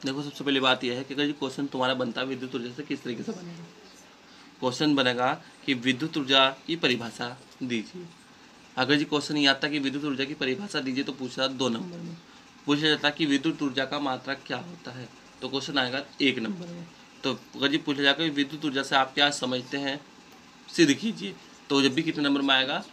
देखो सबसे पहली बात यह है कि अगर ये क्वेश्चन तुम्हारा बनता है विद्युत ऊर्जा से किस तरीके से बनेगा। क्वेश्चन बनेगा कि विद्युत ऊर्जा की परिभाषा दीजिए। अगर जी क्वेश्चन ये आता कि विद्युत ऊर्जा की परिभाषा दीजिए तो पूछा 2 नंबर में। पूछा जाता कि विद्युत ऊर्जा का मात्रक क्या होता है तो क्वेश्चन आएगा 1 नंबर में। तो अगर जी पूछा जाएगा कि विद्युत ऊर्जा से आप क्या समझते हैं सिद्ध कीजिए, तो जब भी कितने नंबर में आएगा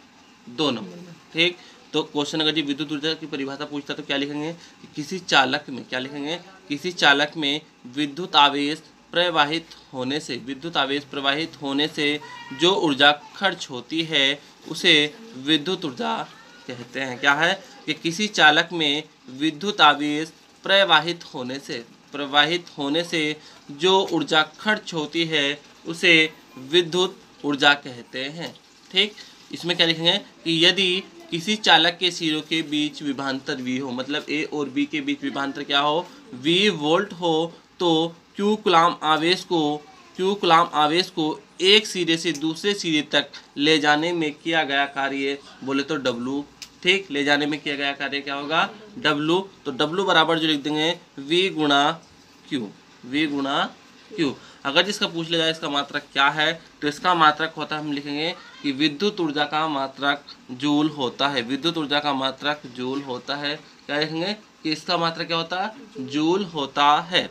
2 नंबर में। ठीक, तो क्वेश्चन अगर जी विद्युत ऊर्जा की परिभाषा पूछता तो क्या लिखेंगे कि किसी चालक में, क्या लिखेंगे, किसी चालक में विद्युत आवेश प्रवाहित होने से, विद्युत आवेश प्रवाहित होने से जो ऊर्जा खर्च होती है उसे विद्युत ऊर्जा कहते हैं। क्या है कि किसी चालक में विद्युत आवेश प्रवाहित होने से जो ऊर्जा खर्च होती है उसे विद्युत ऊर्जा कहते हैं। ठीक, इसमें क्या लिखेंगे कि यदि किसी चालक के सिरों के बीच विभवांतर V हो, मतलब A और B के बीच विभवांतर क्या हो, V वोल्ट हो, तो Q कूलाम आवेश को एक सिरे से दूसरे सिरे तक ले जाने में किया गया कार्य बोले तो W। ठीक, ले जाने में किया गया कार्य क्या होगा, W। तो W बराबर जो लिख देंगे V गुणा Q। अगर जिसका पूछ लिया जाए इसका मात्रक क्या है तो इसका मात्रक होता है, हम लिखेंगे कि विद्युत ऊर्जा का मात्रक जूल होता है। विद्युत ऊर्जा का मात्रक जूल होता है। क्या लिखेंगे कि इसका मात्रक क्या होता है, जूल होता है।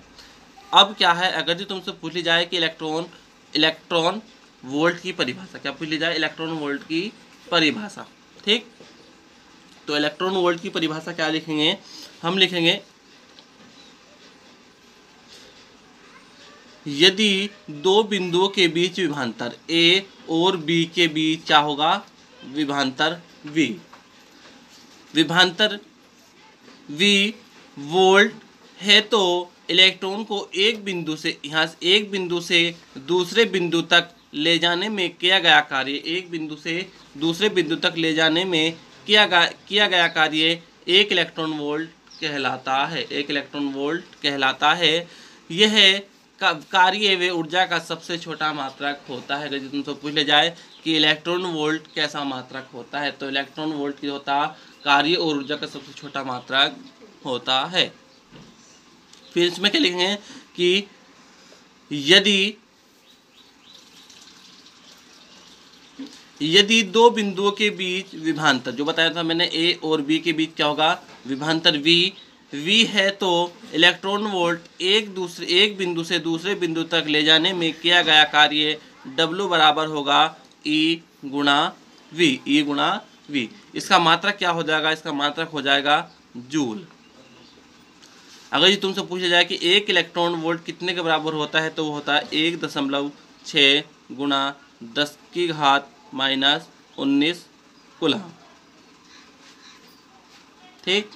अब क्या है, अगर जो तुमसे पूछ ली जाए कि इलेक्ट्रॉन वोल्ट की परिभाषा, क्या पूछ ली जाए, इलेक्ट्रॉन वोल्ट की परिभाषा। ठीक, तो इलेक्ट्रॉन वोल्ट की परिभाषा क्या लिखेंगे, हम लिखेंगे यदि दो बिंदुओं के बीच विभवांतर A और B के बीच क्या होगा, विभवांतर V वोल्ट है तो इलेक्ट्रॉन को एक बिंदु से, यहाँ से एक बिंदु से दूसरे बिंदु तक ले जाने में किया गया कार्य, एक बिंदु से दूसरे बिंदु तक ले जाने में किया गया कार्य 1 इलेक्ट्रॉन वोल्ट कहलाता है। 1 इलेक्ट्रॉन वोल्ट कहलाता है। यह कार्य व ऊर्जा का सबसे छोटा मात्रक होता है। अगर तुमसे पूछ ले जाए कि इलेक्ट्रॉन वोल्ट कैसा मात्रक होता है तो इलेक्ट्रॉन वोल्ट की होता कार्य और ऊर्जा का सबसे छोटा मात्रक होता है। फिर इसमें क्या लिखेंगे कि यदि दो बिंदुओं के बीच विभवांतर, जो बताया था मैंने A और B के बीच क्या होगा, विभवांतर V है तो इलेक्ट्रॉन वोल्ट एक बिंदु से दूसरे बिंदु तक ले जाने में किया गया कार्य W बराबर होगा E गुणा V। इसका मात्रक क्या हो जाएगा, इसका मात्रक हो जाएगा जूल। अगर ये तुमसे पूछा जाए कि 1 इलेक्ट्रॉन वोल्ट कितने के बराबर होता है तो वो होता है 1.6 गुणा 10⁻⁻19 कूलम। ठीक,